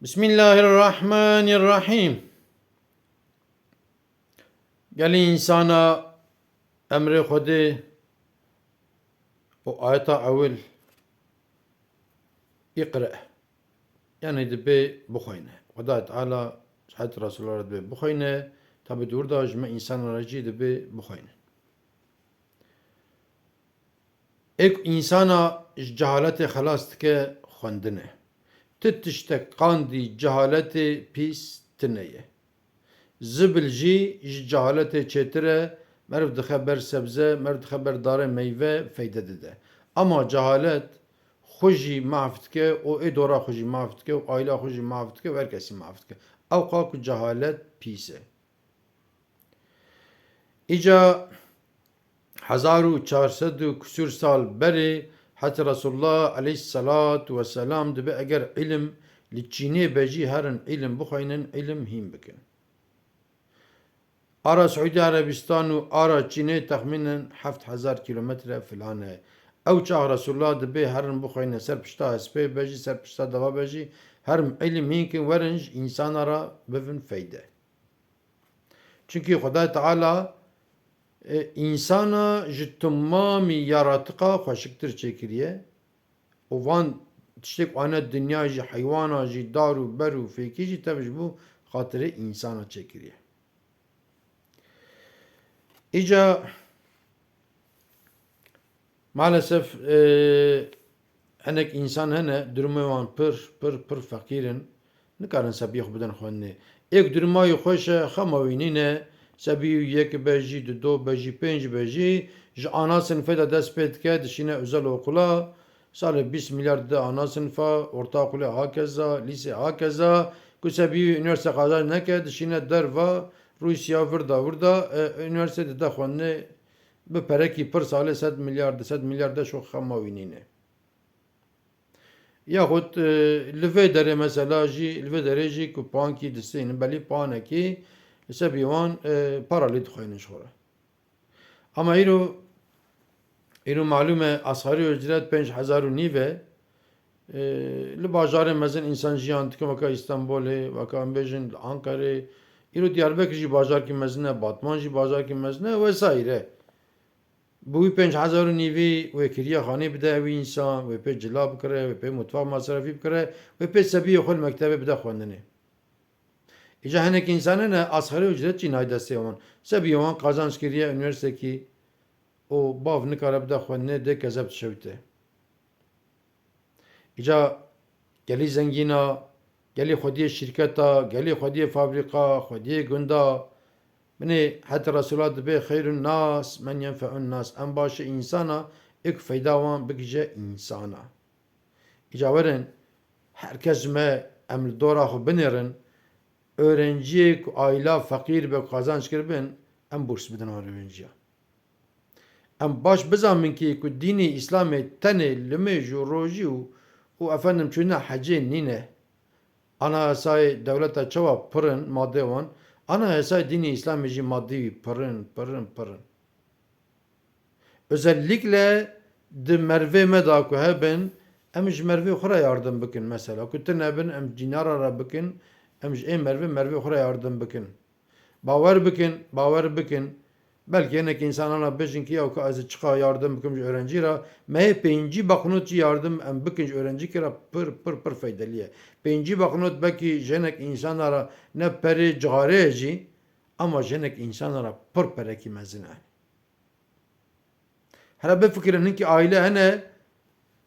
Bismillahirrahmanirrahim. Gelin insana emri Xwedê o ayeta evvel İqra yani dibe bixwîne. Xweda Teala Hazreti Resulullah dibe bixwîne tabi durda ji me însanara jî dibe bixwîne. Ek insana ji cehaletê xelas dike xwendinê. Ti tiştek qandî cehaletê pîs tineye. Zibil jî ji cehaletê çêtir e, meriv dixe ber sebze, meriv dixe ber darê meyve feyde dide. Ama cehalet xwe jî mahv dike, o êdora xwe jî mahv dike, o aila xwe jî mahv dike, û her kesî mahv dike. Ew qa ku cehalet pîs e. Îca 1400 küsur sal berê Hazreti Resulullah aleyhissalatu vesselam dibe eger ilim li Çînê bejî herin ilim bixwînin, ilim hîn bikin. Ara Suudi Arabistan û ara Çînê texmînen 7000 kilometre filan e. Ew çax Resulullah dibe herin bixwîne ser pişta hespê bejî, ser pişta deva bejî, herin ilim hîn kin werin ji însanan ra bivin feyde. Çünkü Xweda Teala insana ji tamamî yaratıqa xweşiktir çêkiriye. û van tiştek ane dinya jî heywana jî dar û ber û fêkî jî tev ji bo xatirê însana çêkiriye. Îca maalesef hinek însan hene durumê wan pir feqîr in, nikarin sebiyê xwe bidin xwendinê. Êk durumayê xweş e, xema wînîne, sebî yek bejî, di do bejî, pênc bejî, ji ana sinfê de dest pê dike, dişîne özel okula, salê 20 milyar dide ana sinfa, ortaokulê hakeza, lîsê hakeza, ku sebî üniversite qazanc neke, dişîne derva, Rûsya virda, üniversite dide xwendinê, bi perekî pir salê 100 milyar de şo xema wînîne. Yaxut li vê derê mesela jî, li vê derê jî ku pankî distênin, belî panekî, sebî wan para lê dixwînin ji xwe re. Ama îro malûm e asgarî ücret 5000 e, li bajarê mezin însan jiyan dike, weka İstanbolê, weka em bêjin li Ankarê, îro Diyarbekir jî bajarkî mezin e, Batman jî bajarkî mezin e vesaîre. Bi wî 5000 wê kiriya xanê bide ew însan, wê pê cila bikire, wê pê mutfak masrefî bikire, wê pê sebiyê xwe li mektebê bide xwendinê. Îca hinek însan hene asgarî ücret jî nayê destê wan. Sebiyê wan qazanc kiriye üniversitekî, û bav nikare bide xwendinê dê kezeb dişewite. Îca gelî zengîna, gelî xwediyê şîrketa, gelî xwediyê fabrîqa, xwediyê gunda, binê Hazreti Resulullah dibe xeyrun nas men yenfe'un nas. En başê însana ek feyda wan bigije însana. Îca werin herkes me em li dora xwe binêrin, öğrenciyê ku aila feqîr be qazanc kiribin, em burs bidin öğrenciya. Em baş bizamin ki ku dînê İslamê tenê limêj û rojî û efendim çûna hecê nîne. Anayasayê devleta çawa pirin madde wan, anayasayê dînê İslamê jî maddî pirin. Özellikle di mervê me da ku hebin, em ji mervê xwe re yardım bikin mesela. Ku tin hebin em cînara re bikin, em ji ê mervê xwe re yardım bikin. Bawer bikin, belki hinek însanan bêjin ki ew ku ez çiqa yardım bikim ji öğrencî re, me hê pêncî baqnot jî yardım em bikin ji öğrencîkê re pir feydelî ye. Pêncî baqnot belkî ji hinek însanan re ne perê cigareyê jî, ama ji hinek însanan re pir perekî mezin e. Here bifikirin hinkî aile hene,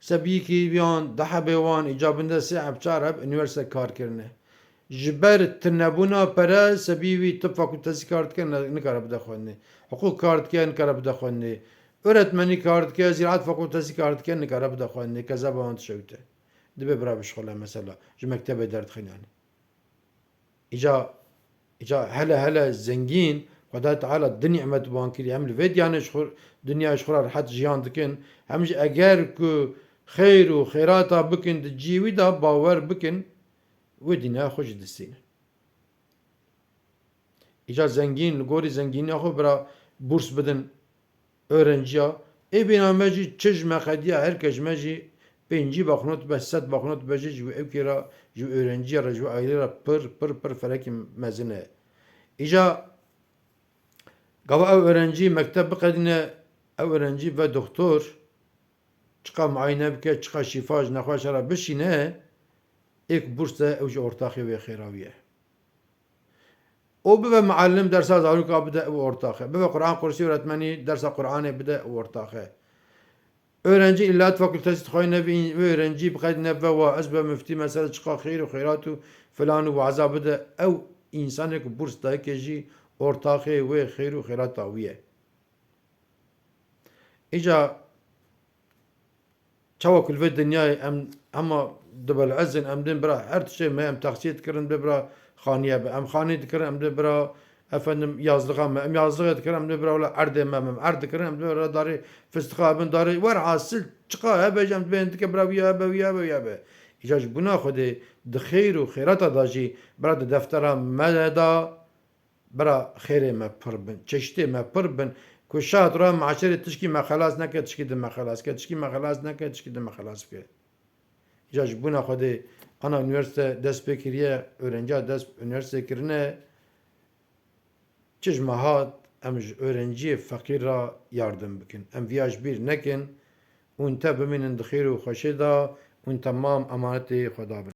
sebiyekî yan dehebê wan îcabinde sê heb çar heb üniversite kar kirine. Ji ber tinebûna pere sebî wî tib fakûltesî kar dike nikare bide xwendinê. Hukuk kar dike nikare bide xwendinê. Öğretmenî kar dike, ziraat fakûltesî kar dike nikare bide xwendinê. Kezeba wan dişewite. Dibe bira bişxile mesela ji mektebê derdixîne. Îca hele zengîn Xweda Teala di nîmet wan kiriye. Hem li vê dinyayê ji xwe re rehet jiyan dikin, hem jî eger ku xeyr û xêrata bikin di cî wî de bawer bikin, wê dînaya xwe jî distînin. Îca zengîn li gorî zengîniya xwe bira burs bidin öğrenciya. Ê bêhna me jî çi ji me xediya herkes me jî 5 baknot be 100 baknot beje ji ev kira ji öğrenciye ra ji aileye pır felekî mezine. İca gava ev öğrenci mektep biqedine ev öğrenci ve doktor çıka muayene bike çıka şifa ji nexweşa ra bişîne ek burs de ew ji ortaxê wê xêrawiye. O bibe muallim dersa zarûka bide ew ortaxê. Bibe Kur'an kursî öğretmenî dersa Kur'anê bide ew ortaxê. Öğrenci İlahiyat Fakültesi tıxayne ve öğrenci biqedine ve va ez be müftî mesele çıka xêr û xêrat û filan û vaza bide ew insanek burs dayeke jî ortaxê wê xêr û xêrata wî ye. İca çawa ku li vê dinyayê em hema dibelezin em din bira her tiştê me em texsiyê dikirin bibira xaniye be. Em xanî dikirin em dê bira efendim yazlığa me. Em yazlığa dikirin em dê bira wela erdê me em erd dikirin em dê bira darê fistiqa bin darê werhasil çıqa hebe em dibên dike bira wî hebe wî hebe wî hebe. İca ji bûna Xwedê di xêr û xêrata da jî bira di deftera me da bira xêrê me pir bin. Çeşitê me pir bin. Ku şahet ra meşerê tişkî me xelas neke tişkî di me xelas ke. Tişkî me xelas neke tişkî di me xelas ke. İca ji bûna Xwedê ana üniversite dest pê kiriye öğrenciya dest üniversite kirine çi mehat em ji öğrenciyê feqîr ra yardım bikin. Em vîya ji bîr nekin û te bimînin di xêr û xweşê da û temam emanetê Xweda bin.